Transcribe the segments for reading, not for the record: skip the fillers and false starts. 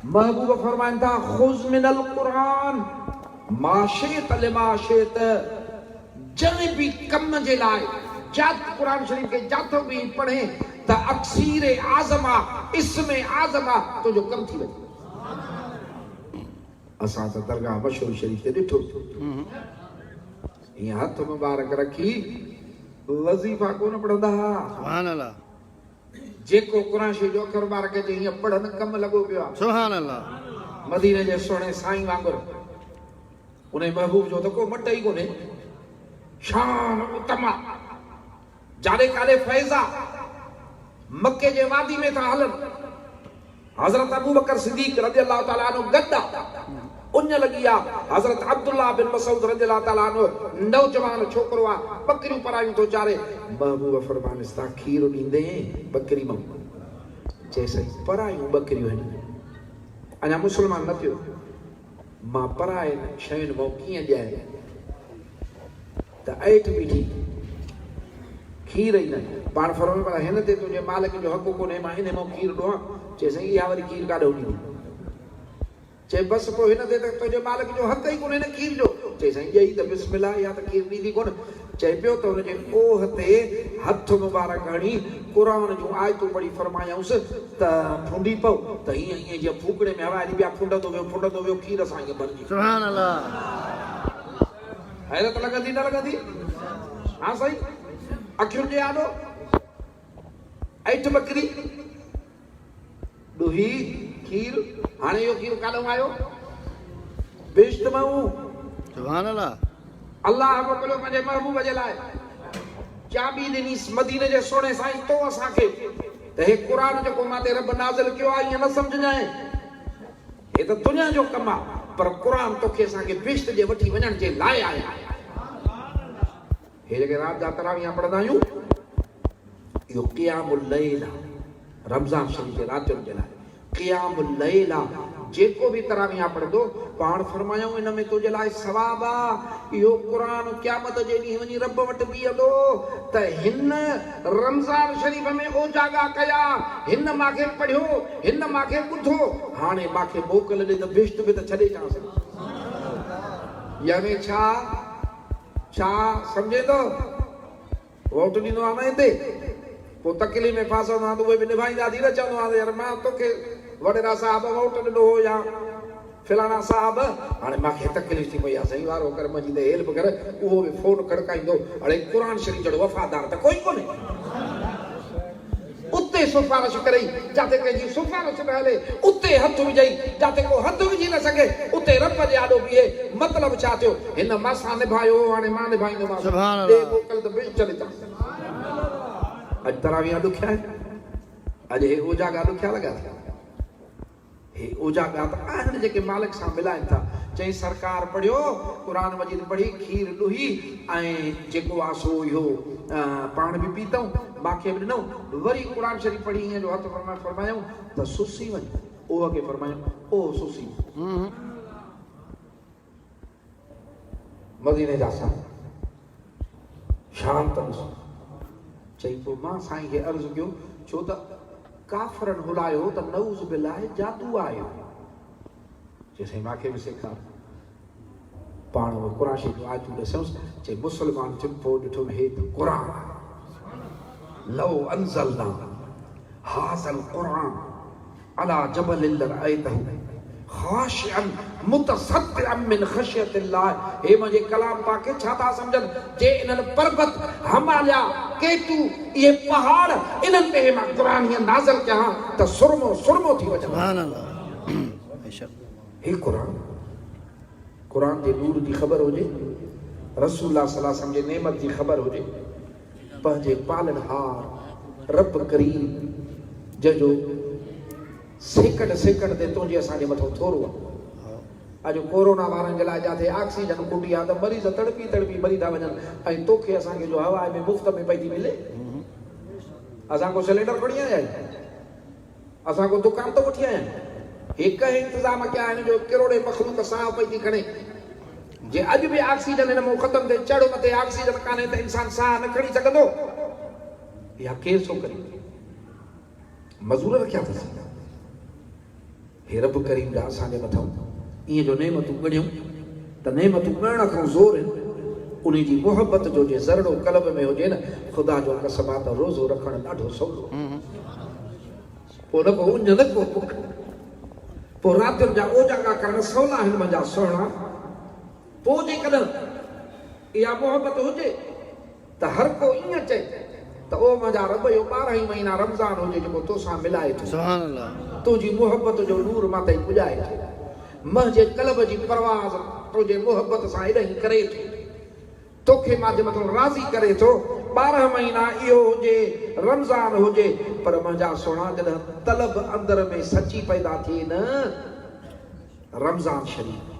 महबूब फरमाइन था खुज़ मिनल कुरान माशेत लिमाशेत, जंहिं बि कम जे लाइ जात कुरान शरीफ के जातो भी पढ़े त अक्सीर आज़मा इस्म आज़मा तो जो कम थी वञे। असां त दरगाह मशहूर शरीफ ते ॾिठो ईअं हथ मुबारक रखी वज़ीफ़ा कोन पढ़ंदा हुआ। सुभान अल्लाह, जेको कुरान शरीफ जो अखर मुबारक जे हीअं पढ़नि कम लॻो पियो आहे। सुभान अल्लाह, मदीने जे सुहिणे साईं वांगुरु उन महबूब जो त को मट ई कोन्हे। शान उतमा जाने काले फैज़ा मक्के जे वादी में था हलनि। हज़रत अबू बकर सिद्दीक़ रज़ियल्लाहु ताला अन्हु गद्दा उन लगी आहे। हज़रत अब्दुल्लाह बिन मसूद रज़ियल्लाहु ताला अन्हु नौजवान छोकरो आहे, बकरियूं परायूं थो चारे। महबूब फरमान ता खीर ॾींदे बकरी मां चइसई परायूं बकरियूं आहिनि, अञा मुस्लमान न थियो, मां पराए शयुनि मां कीअं ॾियां त ऐठ बीठी खीर ई न। पाण फरमाए पर हिन ते तुंहिंजे मालिक जो हक़ कोन्हे, मां हिन मां खीर ॾियां। चइसई इहा वरी खीर काॾो ॾींदी? चए बसि पोइ हिन ते त तुंहिंजे मालिक जो हक़ ई कोन्हे न खीर जो। चइसई ॼई त बिस्मिल्लाह, इहा त खीर ॾींदी कोन। चए पियो त हुनजे ओह ते हथ मुबारक हणी क़ुरान जूं आयतूं पढ़ी फरमायूंसि त फुंडी पओ त हीअं हीअं जीअं फूकड़े में हवा ॾी ॿिया फुंडंदो वियो खीर सां ईअं भरिजी। सुभान अल्लाह, हैरत लॻंदी न लॻंदी? हा साईं, अखियुनि जे आॾो ऐठ बकरी ॾुही खीर। हाणे इहो खीर काॾो आयो? बेश्त मां सुभान अल्लाह, अल्लाह मोकिलियो पंहिंजे महबूब जे लाइ। चाबी ॾिनीसि मदीने जे सोणे साईं तो असांखे त हे क़ुरान जेको मां ते रब नाज़िल कयो आहे ईअं न सम्झजांइ, हे त दुनिया जो कमु आहे, पर क़ुरान तोखे असांखे बेश्त जे वठी वञण जे लाइ आया आहे। हे जेके राति जा तरावीह पढ़ंदा आहियूं, इहो क़ियामुल लैल आहे, रमज़ान शरीफ़ जे रातियुनि जे लाइ क़ियामुल लैल आहे। जेको बि तरावीह पढ़ंदो पाण फरमायूं इन में तुंहिंजे लाइ सवाब आहे। इहो क़ुरान क़यामत जे ॾींहुं वञी रब वटि बीहंदो त हिन रमज़ान शरीफ़ में ओजागा कया, हिन मूंखे पढ़ियो, हिन मूंखे ॿुधो, हाणे मूंखे मोकल ॾे त बेश्त बि त छॾे अचांसि। यानी छा सम्झे थो? वोट ॾींदो आहे न हिते, पोइ तकलीफ़ में फासंदो आहे त उहे बि निभाईंदा थी न। चवंदो आहे यार मां तोखे वॾेरा साहिब वोट ॾिनो हो या फिलाना साहिब, हाणे मूंखे तकलीफ़ थी पई आहे साईं, वारो कर मुंहिंजी त हेल्प कर। उहो बि फोन खड़काईंदो, हाणे क़ुरान शरीफ़ जहिड़ो वफ़ादार त कोई कोन्हे। उते सिफारिश करई जिते कंहिंजी सिफारिश न हले, उते हथ विझई जिते को हथ विझी न सघे, उते रब जे आॾो बीहे। मतिलबु छा थियो? हिन मासां निभायो, हाणे मां निभाईंदोमांसि। मोकल त बेश्त चले था। अॼु तरावीह ॾुखिया आहिनि, अॼु हे ओजागा ॾुखिया लॻा थिया। हे ओजागा त आहिनि जेके मालिक सां मिलाइनि था। चई सरकार पढ़ियो, क़ुरान मजीद पढ़ी, खीर ॾुही ऐं जेको आहे सो इहो पाण बि पीतऊं, मूंखे बि ॾिनऊं, वरी क़ुरान शरीफ़ पढ़ी हीअं जो हथ फरमायूं त सुसी वञ। ओह खे फरमायूं ओ सुसी। मदीने जा साईं शांत ॾिसो। चई पोइ मां साईं खे अर्ज़ु कयो, छो त काफ़रनि हुलायो त नऊज़ बिल्लाह जादू आयो। चई साईं मूंखे बि सेखार। पाण उहो क़ुरान शरीफ़ जो आयतूं ॾिसूंसि। चई मुस्लमान चुप पोइ ॾिठो हे त क़ुरान, लौ अंज़लना हाज़ल क़ुरान अला जबलिन लरअयतहु ख़ाशिअन मुतसद्दिअन मिन ख़शियतिल्लाह। हे मुंहिंजे कलाम पाक खे छा था सम्झनि? जे इन्हनि पर्वत हिमालया केतू इहे पहाड़ इन्हनि ते मां क़ुरान हीअं नाज़िल कयां त सुरमो सुरमो थी वञे। सुभान अल्लाह, हे क़ुरान जे नूर जी ख़बर हुजे, रसूलुल्लाह सल्लल्लाहु अलैहि वसल्लम जे नेमत जी ख़बर हुजे, पंहिंजे पालनहार रब करीम जंहिंजो सेकंड सेकंड ते तुंहिंजे असांजे मथां थोरो आहे। अॼु कोरोना वारनि जे लाइ जिथे ऑक्सीजन खुटी आहे त मरीज़ तड़पी तड़पी मरी था वञनि, ऐं तोखे असांखे जो हवा में मुफ़्त में पई थी मिले। असां को सिलेंडर खणी आया आहियूं, असां को दुकान तो वठी आया आहियूं। हिकु इंतज़ाम कया आहिनि जो किरोड़े मख़लूक साह पई थी खणे। जे अॼु बि ऑक्सीजन हिन मां ख़तमु थिए, चढ़ मथे ऑक्सीजन कान्हे त इंसान साह न खणी सघंदो। या केरु थो करे? मज़ूर रखिया अथसि। हे रब करीम जा असांजे मथां ईअं जो नेमतूं ॻणियूं त नेमतूं ॻणण खां ज़ोर उन जी मोहब्बत जो जे ज़रड़ो कल्ब में हुजे न ख़ुदा जो कसम आहे त रोज़ो रखणु ॾाढो सवलो पोइ न को उञ न को बुख पोइ रातियुनि जा ओजागा करणु सवला आहिनि मुंहिंजा सुहिणा पोइ जेकॾहिं इहा मोहब्बत हुजे त हर को ईअं चए त ओ मुंहिंजा रब जो 12 ई महीना रमज़ान हुजे जेको तोसां मिलाए थो सुभान अल्लाह तुंहिंजी मोहब्बत जो नूर मां ताईं पुॼाए थो मुंहिंजे कल्ब जी परवाज़ तुंहिंजे मोहब्बत सां एॾी करे थो तोखे मां जे मथां राज़ी करे थो 12 महीना इहो हुजे रमज़ान हुजे पर मुंहिंजा सोना जॾहिं तलब अंदर में सची पैदा थिए न रमज़ान शरीफ़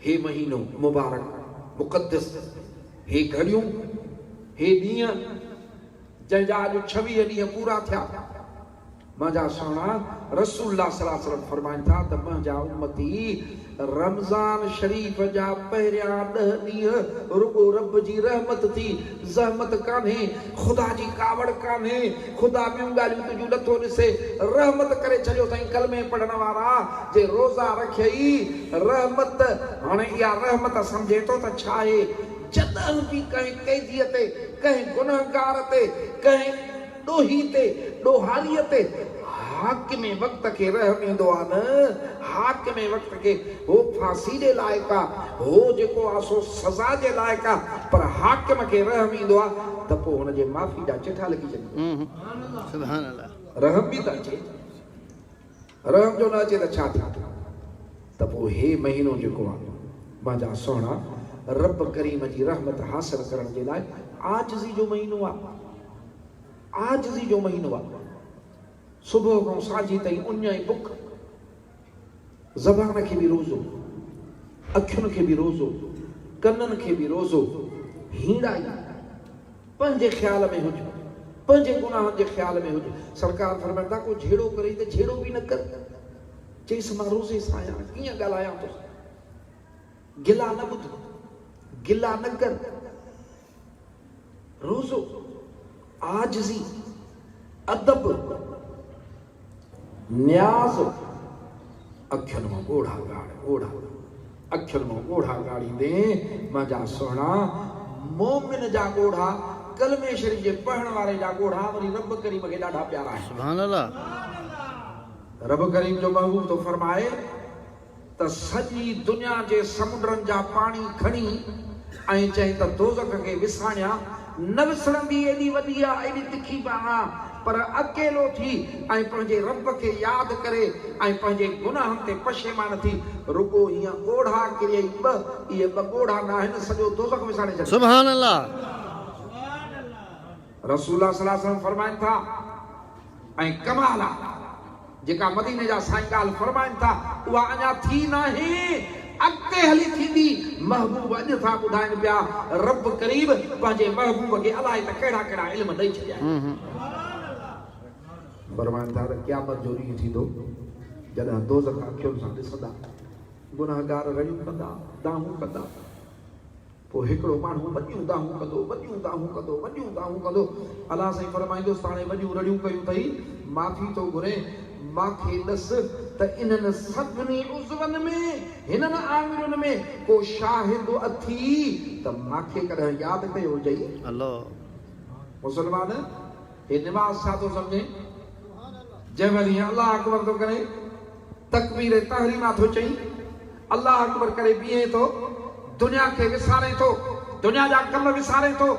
हे महीनो मुबारक मुक़द्दस हे घड़ियूं हे ॾींहं जंहिंजा अॼु 26 ॾींहं पूरा थिया मुंहिंजा सोना रसूलुल्लाह सल्लल्लाहु अलैहि वसल्लम फरमाइनि था त मुंहिंजा उम्मती रमज़ान शरीफ़ जा पहिरियां 10 ॾींहं रुगो रब जी रहमत थी ज़हमत कान्हे ख़ुदा जी कावड़ कान्हे ख़ुदा ॿियूं ॻाल्हियूं तुंहिंजूं नथो ॾिसे रहमत करे छॾियो अथई कलमे पढ़ण वारा जे रोज़ा रखियई रहमत हाणे इहा रहमत सम्झे थो त छा आहे जॾहिं बि कंहिं कैदीअ ते कंहिं गुनहगार ते कंहिं ॾोही ते ॾोहारीअ ते हाकिम वक़्त खे रहम ईंदो आहे न हाकिम वक़्त खे हो फांसी जे लाइक़ु आहे हो जेको आहे सो सज़ा जे लाइक़ु आहे पर हाकिम खे रहम ईंदो आहे त पोइ हुनजे माफ़ी जा चिठा लिखी छॾींदा सुभान अल्लाह रहम बि त अचे रहम जो न अचे त छा थिए त पोइ हे महीनो जेको आहे मुंहिंजा सोना रब करीम जी रहमत हासिल करण जे लाइ आजिज़ी जो महीनो आहे आजिज़ी जो महीनो आहे सुबुह खां साझी ताईं उञ ऐं बुख ज़बान खे बि रोज़ो अखियुनि खे बि रोज़ो कननि खे बि रोज़ो हीड़ाई पंहिंजे ख़्याल में हुजे पंहिंजे गुनाहनि जे ख़्याल में हुजे सरकार फरमाईंदा को झेड़ो करे त झेड़ो बि न कर चईसि मां रोज़े सां आहियां कीअं ॻाल्हायां तो गिला न ॿुध गिला न कर रोज़ो आजिज़ी अदब न्याज़ अखियुनि मां ॻोढ़ा ॻाढ़ अखियुनि मां ॻोढ़ा ॻाढ़ींदे मुंहिंजा सुहिणा मोमिन जा ॻोढ़ा कलमे शरीफ़ जे पढ़ण वारे जा ॻोढ़ा वरी रब करीम खे ॾाढा प्यारा आहिनि सुभान अल्लाह रब करीम जो महबूब तो फरमाए त सॼी दुनिया जे समुंडनि जा पाणी खणी ऐं चई त दोज़ख खे विसाणिया न विसरंदी एॾी वॾी आहे एॾी तिखी बाहि आहे पर अकेलो थी ऐं पंहिंजे रब खे यादि करे ऐं पंहिंजे गुनाहनि ते पशेमान थी रुगो हीअं ॻोढ़ा किरियई इहे ॿ ॻोढ़ा न आहिनि सॼो दोज़ख विसाणे छॾियो सुभान अल्लाह रसूलुल्लाह सल्लल्लाहु अलैहि वसल्लम फरमाइनि था ऐं कमाल आहे जेका मदीने जा साईं ॻाल्हि फरमाइनि था उहा अञा थी नाहे अॻिते हली थींदी महबूब अॼु था ॿुधाइनि पिया रब करीब पंहिंजे महबूब खे अलाए त कहिड़ा कहिड़ा इल्म ॾेई छॾिया फरमाइनि था त क़यामत जो ॾींहुं थींदो जॾहिं दोज़ख अखियुनि सां ॾिसंदा गुनाहगार रड़ियूं कंदा दाहूं कंदा पोइ हिकिड़ो माण्हू वॾियूं दाहूं कंदो अलाह साईं फरमाईंदोसि हाणे वॾियूं रड़ियूं कयूं अथई माफ़ी थो घुरे मांखे ॾस त इन्हनि सभिनी उज़वनि में हिननि आङुरियुनि में को शाहिद अथी त मांखे कॾहिं यादि कयो हुजई अल्लाह मुसलमान हे निमाज़ छा थो सम्झे जंहिं महिल हीअं अल्लाह अकबर थो करे तकबीर तहरीमा थो चई अल्लाह अकबर करे बीहे थो दुनिया खे विसारे थो दुनिया जा कम विसारे थो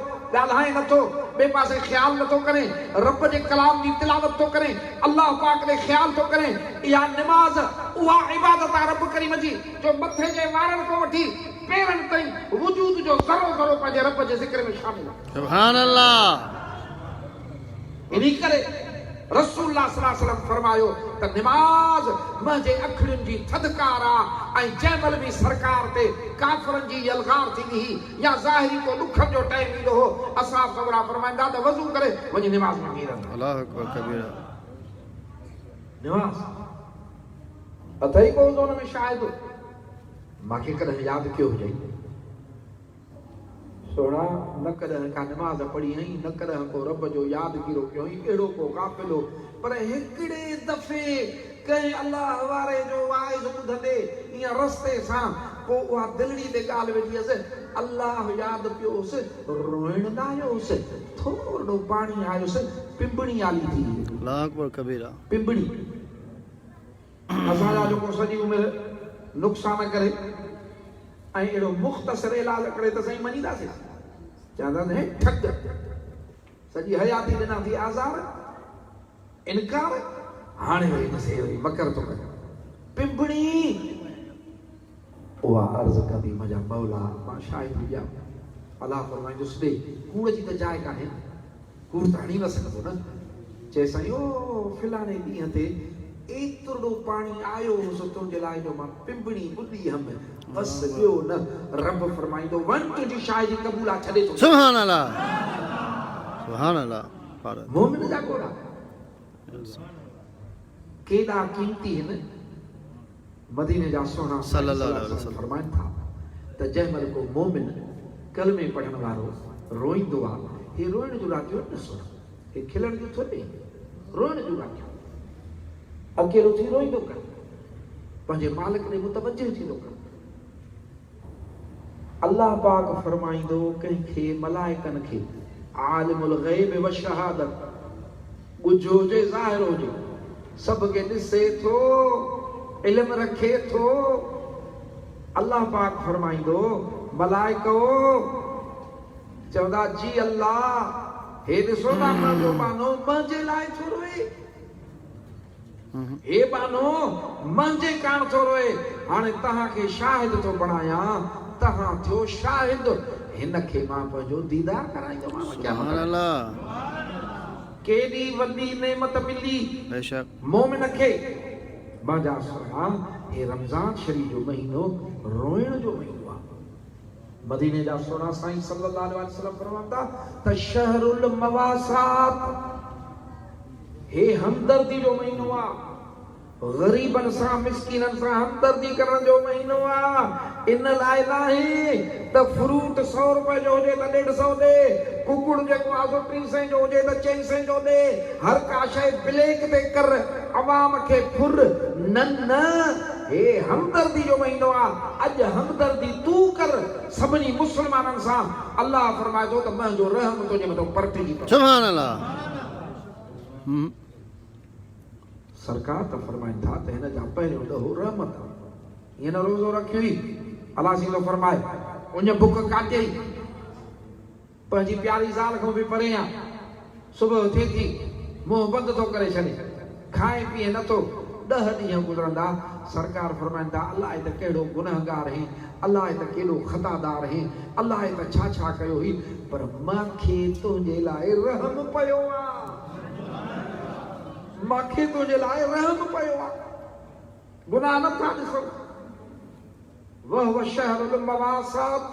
ॻाल्हाए नथो ॿिए पासे ख़्याल नथो करे रब जे कलाम जी तिलावत थो करे अल्लाह पाक ते ख़्याल थो करे इहा निमाज़ उहा इबादत आहे रब करीम जी जो मथे जे वारनि खां वठी पेरनि ताईं वजूद जो ज़रो ज़रो पंहिंजे रब जे ज़िक्र में शामिल आहे सुभान अल्लाह इन्ही करे रसूलुल्लाह सल्लल्लाहु अलैहि वसल्लम फरमायो त निमाज़ मुंहिंजे अखियुनि जी थदकार आहे ऐं जंहिं महिल बि सरकार ते काफ़िरनि जी यलगार थींदी हुई या ज़ाहिरी को ॾुखनि जो टाइम ईंदो हो असां सवरा फरमाईंदा त वज़ू करे वञी निमाज़ में बीह रहंदा अल्लाहु अकबर कबीरा निमाज़ अथई को हुन में शायदि मूंखे कॾहिं यादि कयो हुजई सोना न कॾहिं का निमाज़ पढ़ी हई न कॾहिं को रब जो यादि गिरो कयो अहिड़ो को काफ़िलो पर हिकिड़े दफ़े कहीं अल्लाह वारे जो वाइज़ ॿुधंदे ईअं रस्ते सां पोइ उहा दिलड़ी ते ॻाल्हि वेठी हुअसि अल्लाह यादि पियोसि रोइण न आयोसि थोरो पाणी आयोसि पिंबड़ी आली थी अल्लाह अकबर कबीरा पिंबड़ी असांजा जेको सॼी उमिरि नुक़सान करे ऐं अहिड़ो मुख़्तसिर इलाज करे त साईं मञीदासीं चवंदा हे ठग सॼी हयाती ॾिना थी आज़ार इनकार हाणे वरी नसे वरी मकर थो करे पिंबड़ी उहा अर्ज़ कंदी मुंहिंजा मौला मां शायदि ॾियां अलाह फरमाईंदुसि ॾे कूड़ जी त जाइ कान्हे कूड़ त हणी न सघंदो न चए साईं ओ फिलाणे ॾींहं ते एतिरो पाणी आयो हुअसि तुंहिंजे लाइ जो मां पिंबड़ी ॿुधी हुअमि बसि ॿियो न रब फरमाईंदो वञ तुंहिंजी शायदि क़बूला छॾे थो सुभान अल्लाह मोमिन जा कोड़ा केॾा कीमती आहिनि मदीने जा सोना सल्लल्लाहु अलैहि वसल्लम फरमाइनि था त जंहिं महिल को मोमिन कलमे पढ़ण वारो रोईंदो आहे हे रोइण जूं रातियूं न सुन हे खिलण जूं थोरे रोइण जूं रातियूं अकेलो थी रोईंदो कर पंहिंजे मालिक ॾे मुतवजह थींदो कर अल्लाह पाक फरमाईंदो कंहिंखे मलाइकनि खे आलिमुल ग़ैब व शहादत ॻुझो हुजे ज़ाहिर हुजे सभ खे ॾिसे थो इल्म रखे थो अल्लाह पाक फरमाईंदो मलाइको चवंदा जी अल्लाह हे ॾिसो ना मुंहिंजो बानो मुंहिंजे लाइ छो रोए हे बानो मुंहिंजे कान थो रोए हाणे तव्हांखे शाहिद थो बणायां तव्हां थियो शाहिद हिनखे मां पंहिंजो दीदार कराईंदोमांव सुभान अल्लाह केॾी वॾी नेमत मिली बेशक मोमिन खे मुंहिंजा सलाम हे रमज़ान शरीफ़ जो महीनो रोइण जो महीनो आहे मदीने जा सोना साईं सल्लल्लाहु अलैहि वसल्लम फरमाता त शहरुल मवासात हे हमदर्दी जो महीनो आहे गरीबन सां मिस्कीनन सां हमदर्दी करण जो महीनो आहे इन लाइ नाहे त फ्रूट 100 रुपए जो हुजे त 150 ॾे कुकुड़ जेको आहे 300 जो हुजे त 400 जो ॾे हर का शइ ब्लैक ते कर अवाम खे फुर न हे हमदर्दी जो महीनो आहे अॼु हमदर्दी तूं कर सभिनी मुस्लमाननि सां अल्लाह फरमाए थो त मुंहिंजो रहम तुंहिंजे मथां परटिजी पए सुभान अल्लाह सरकार त फरमाइनि था त हिन जा पहिरियों ॾहो रहमत हीअं न रोज़ो रखी हुई अलाह सीलो फरमाए उन बुख काटे पंहिंजी प्यारी ज़ाल खां बि परे आहे सुबुह थिए थी मुंहुं बंदि थो करे छॾे खाए पीए नथो 10 ॾींहं गुज़रंदा सरकार फरमाइनि था अलाह त कहिड़ो गुनहगार है अलाह त केॾो ख़तादार है अलाह त छा कयो हुई पर मूंखे तुंहिंजे लाइ रहम पियो आहे मूंखे तुंहिंजे लाइ रहम पियो आहे गुनाह नथा ॾिसो वह शहरुल मवासात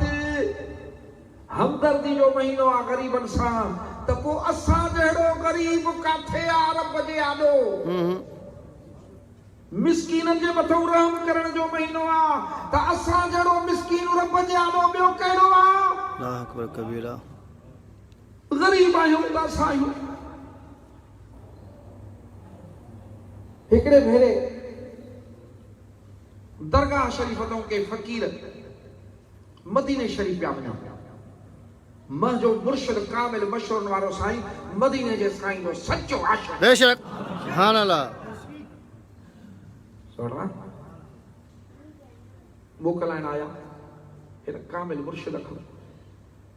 हमदर्दी जो महीनो आहे ग़रीबनि सां त पोइ असां जहिड़ो ग़रीब काथे आहे रब जे आॾो मिस्कीननि जे मथां रहम करण जो महीनो आहे त असां जहिड़ो मिस्कीन रब जे आॾो ॿियो कहिड़ो आहे अल्लाह अकबर कबीरा ग़रीब आहियूं त असां आहियूं हिकिड़े भेरे दरगाह शरीफ़ तों के फ़कीर मदीने शरीफ़ पिया वञनि मुंहिंजो मुर्शिद कामिल मशहूर वारो साईं मदीने जे साईं जो सचो आशिक़ बेशक सुभान अल्लाह सोना मोकलाइण आया हिन कामिल मुर्शिद खां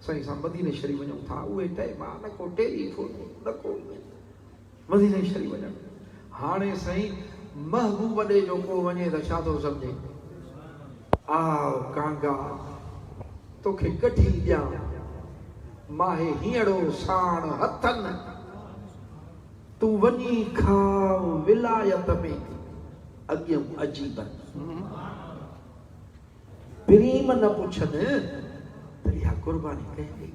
साईं सां मदीने शरीफ़ वञूं था उहे टाइम न को टेलीफोन न को मदीने शरीफ़ वञनि हाणे साईं महबूब ॾे जो को वञे त छा थो सम्झे आओ कांगा तोखे कढी ॾियां माहे हीअड़ो साण हथनि तूं वञी खाओ विलायत में अॻियूं अजीबनि प्रेम न पुछनि त इहा क़ुर्बानी कई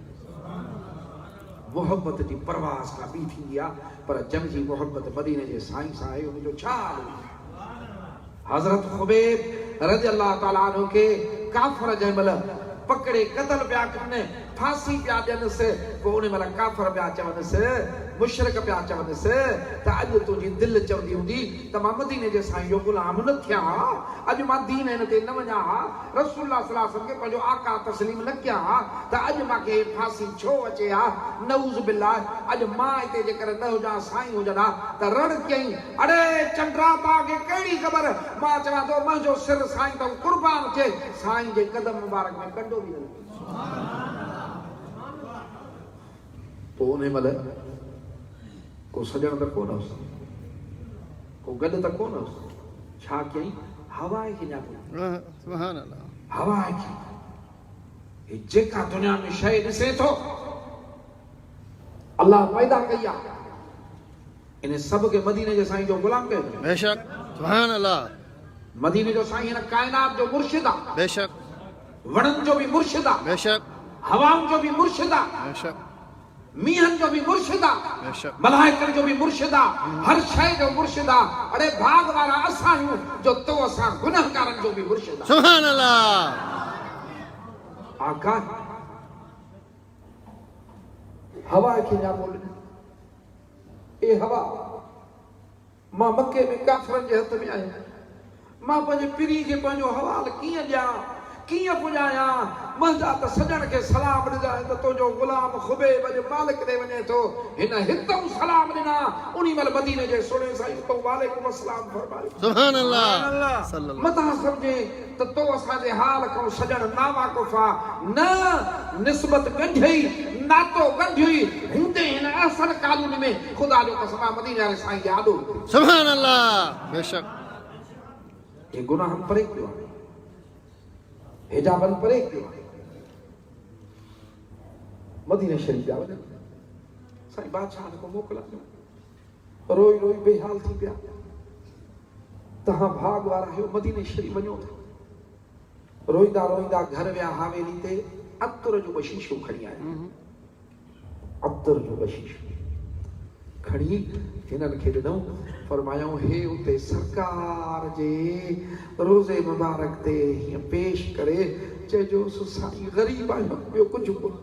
मोहब्बत जी परवाज़ का बि थींदी आहे पर जंग जी मोहब्बत मदीने जे साईं सां आहे उनजो छा हज़रत खुबैब रज़ी अल्लाह ताला अन्हु के काफ़र जंहिं महिल पकड़े कतल पिया कनि फांसी पिया ॾियनिसि पोइ उन महिल काफ़र पिया चवनिसि मुशरिक पिया चवनिसि त अॼु तुंहिंजी दिलि चवंदी हूंदी त मां मदीने जे साईं जो ग़ुलाम न थियां अॼु मां दीन हिन ते न वञा रसूलुल्लाह सल्लल्लाहु अलैहि वसल्लम खे पंहिंजो आका तस्लीम न कयां त अॼु मूंखे फांसी छो अचे हा नऊज़ बिल्लाह अॼु मां हिते जेकर न हुजां साईं हुजनि हा त रण कयईं अड़े चंड्रा तव्हांखे कहिड़ी ख़बर मां चवां थो मुंहिंजो सिर साईं त क़ुर्बान थिए साईं जे कदम मुबारक में कंडो बि न पोइ उन महिल को सजण त कोन हुउसि को गॾु त कोन हुउसि छा कयईं हवा खे ॼातो सुभान अल्लाह हवा खे जेका दुनिया में शइ ॾिसे थो अल्लाह पैदा कई आहे इन सभ खे मदीने जे साईं जो ग़ुलाम कयो बेशक सुभान अल्लाह मदीने जो साईं हिन काइनात जो मुर्शिद आहे बेशक वणनि जो बि मुर्शिद आहे बेशक हवाउनि जो बि मुर्शिद आहे बेशक मीहनि जो बि मुर्शिद आहे बेशक मलाइकनि जो बि मुर्शिद आहे हर शइ जो मुर्शिद आहे अड़े भाग वारा असां आहियूं जो तो असां गुनहगारनि जो बि मुर्शिद आहे सुभान अल्लाह आका हवा खे जा बोल ए हवा मां मके में काफ़रनि जे हथ में आहियां मां पंहिंजे पीरी खे पंहिंजो हवाल कीअं ॾियां कीअं पुॼायां मुंहिंजा त सजण खे सलाम ॾिना त तुंहिंजो ग़ुलाम ख़ुबैब अॼु मालिक ॾे वञे थो हिन हितऊं सलाम ॾिना उन महिल मदीने जे सुहिणे साईं तो वालेकुम अस्सलाम फरमायो सुभान अल्लाह सल्लल्लाहु मता सम्झे त तो असांजे हाल खां सजण नावाकुफ़ आहे न निस्बत ॻंढी नातो ॻंढी हूंदे हिन अहसन कानून में ख़ुदा जो कसम आहे मदीने वारे साईं खे आॾो सुभान अल्लाह बेशक ये गुनाह परे कयो आहे हिजाबन परे कयो आहे मदीने शरीफ पिया वञनि साईं बादशाह को मोकिलियो रोई रोई बेहाल थी पिया तव्हां भाग वारा आहियो मदीने शरीफ वञो था रोईंदा रोईंदा घर विया हवेली ते अतर जो बशीशो खणी आया अतर जो बशीशो खणी हिननि खे ॾिनऊं फरमायूं हे उते सरकार जे रोज़े मुबारक ते हीअं पेश करे चइजो साईं ग़रीब आहियूं ॿियो कुझु कोन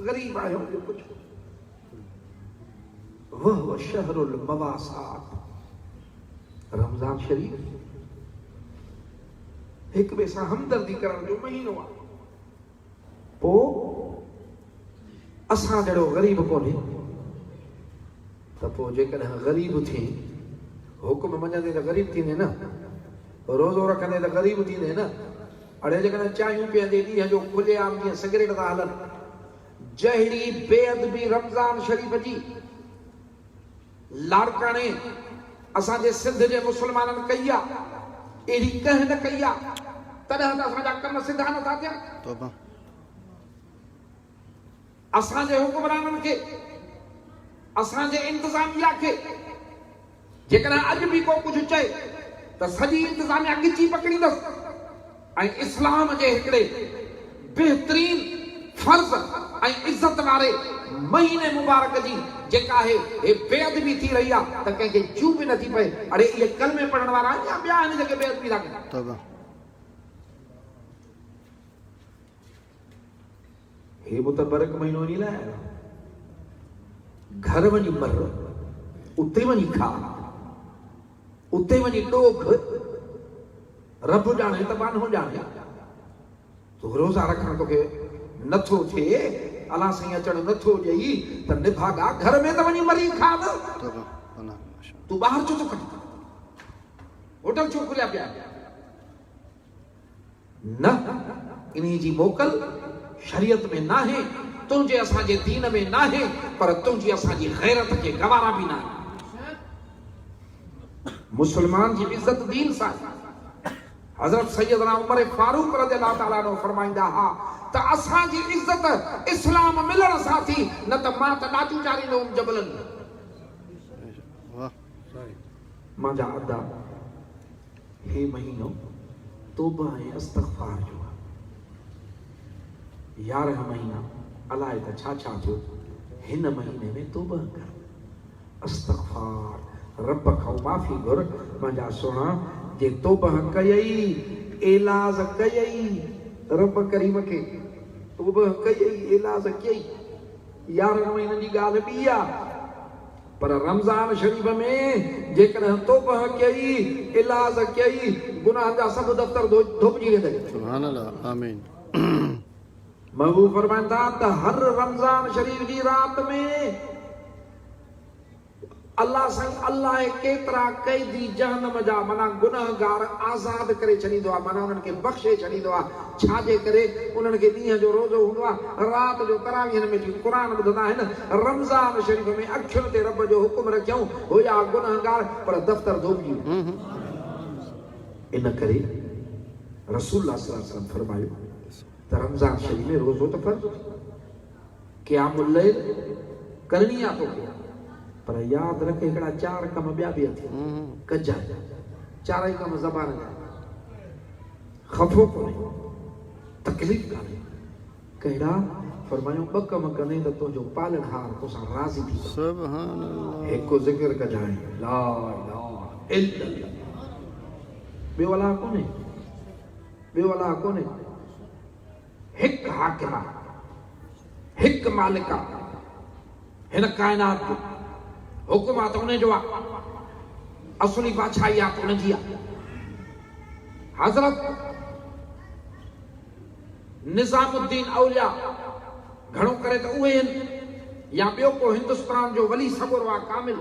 ग़रीब आहियूं ॿियो कुझु वह शहरुल मवासात रमज़ान शरीफ़ हिक ॿिए सां हमदर्दी करण जो महीनो आहे पोइ असां जहिड़ो ग़रीब कोन्हे त पोइ जेकॾहिं ग़रीब थी हुकुम मञंदे त ग़रीब थींदे न रोज़ो रखंदे त ग़रीब थींदे न अड़े जेकॾहिं चांहियूं पीअंदे ॾींहं जो खुलेआम जीअं सिगरेट था हलनि जहिड़ी बेअदबी रमज़ान शरीफ़ जी लाड़काणे असांजे सिंध जे मुस्लमाननि कई आहे अहिड़ी कंहिं न कई आहे तॾहिं त असांजा कम सिधा नथा थियनि तौबा असांजे हुकुमराननि खे असांजे इंतज़ामिया खे जेकॾहिं अॼु बि को कुझु चए त सॼी इंतज़ामिया गिची पकड़ींदसि ऐं इस्लाम जे हिकिड़े बेहतरीन फर्ज़ ऐं इज़त वारे महीने मुबारक जी जेका आहे हे बेअदबी थी रही आहे त कंहिंखे चू बि नथी पए अड़े इहे कलमे पढ़ण वारा आहिनि या ॿिया आहिनि जेके बेअदबी था कनि तौबा हे मुतबरक महीनो इन लाइ आयो घर वञी मर उते वञी खा उते वञी ॾोख रब ॼाणे त बानो ॼाणे तूं रोज़ा रखण तोखे नथो थिए अलाह साईं अचण नथो ॾेई त निभागा घर में त वञी मरी खा न तौबा अल्लाह माशाअल्लाह तूं ॿाहिरि छो थो कढी होटल छो खुलिया पिया न इन जी मोकल शरीयत में नाहे तुंहिंजे असांजे दीन में नाहे पर तुंहिंजी असांजी गैरत खे गवारा बि नाहे मुसलमान जी इज़त दीन सां हज़रत सैयदना उमर फारूक रज़ियल्लाहु ताला अन्हु फरमाईंदा हा त असांजी इज़त इस्लाम मिलण सां थी न त मां त ॾाचू चारींदो हुउमि जबलनि वाह मुंहिंजा अदा हे महीनो तौबा ऐं इस्तग़फ़ार जो आहे 11 महीना अलाए त छा छा थियो हिन महीने में तौबा कर इस्तग़फ़ार रब खां माफ़ी घुर मुंहिंजा सोना जे तौबा कयई इलाज कयई रब करीम खे तूं बि कई इलाज कई 11 महीननि जी ॻाल्हि ॿी आहे पर रमज़ान शरीफ़ में जेकॾहिं तौबा कई इलाज कई गुनाह जा सभु दफ़्तर धोपिजी वेंदा सुभान अल्लाह आमीन महबूब फरमाइनि था त हर रमज़ान शरीफ़ जी रात में अल्लाह साईं अल्लाह केतिरा कैदी जहन्नम जा माना गुनाहगार आज़ाद करे छॾींदो आहे माना उन्हनि खे बख़्शे छॾींदो आहे छाजे करे उन्हनि खे ॾींहं जो रोज़ो हूंदो आहे राति जो तरावीहनि में क़ुर ॿुधंदा आहिनि रमज़ान शरीफ़ में अखियुनि ते रब जो हुकुम रखियऊं हुया गुनाहगार पर दफ़्तर धोपिजी वियो इन करे रसूलुल्लाह सल्लल्लाहु अलैहि वसल्लम फरमायो त रमज़ान शरीफ़ में रोज़ो त फर्ज़ क़यामुल लैल करणी आहे तोखे पर याद रख हिकिड़ा 4 कम ॿिया बि अथई कजा 4 कम ज़बान जा ख़फ़ो कोन्हे तकलीफ़ कान्हे कहिड़ा फरमायो 2 कम कने त तुंहिंजो पालनहार तोसां राज़ी थी सुभान अल्लाह हिकु ज़िक्र कजाए ला इलाहा इल्लल्लाह ॿियो अलाह कोन्हे हिकु हाकिम आहे हिकु मालिक आहे हिन काइनात जो हुकुम आहे त उन जो आहे असली बादशाही आहे त उनजी आहे हज़रत निज़ामुद्दीन औलिया घणो करे त उहे आहिनि या ॿियो को हिंदुस्तान जो वली सॻुर आहे कामिल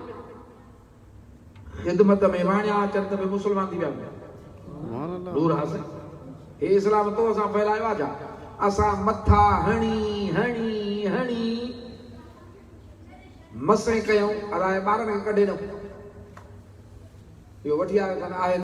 ख़िदमत में वाणिया अचनि त बि मुस्लमान थी विया सुभान अल्लाह दूर हासिल हे इस्लाम तो असां फैलायो आहे छा असां मथा हणी हणी हणी मसे कयूं अलाए ॿारनि खे कढे ॾियूं इहो वठी आयो आहे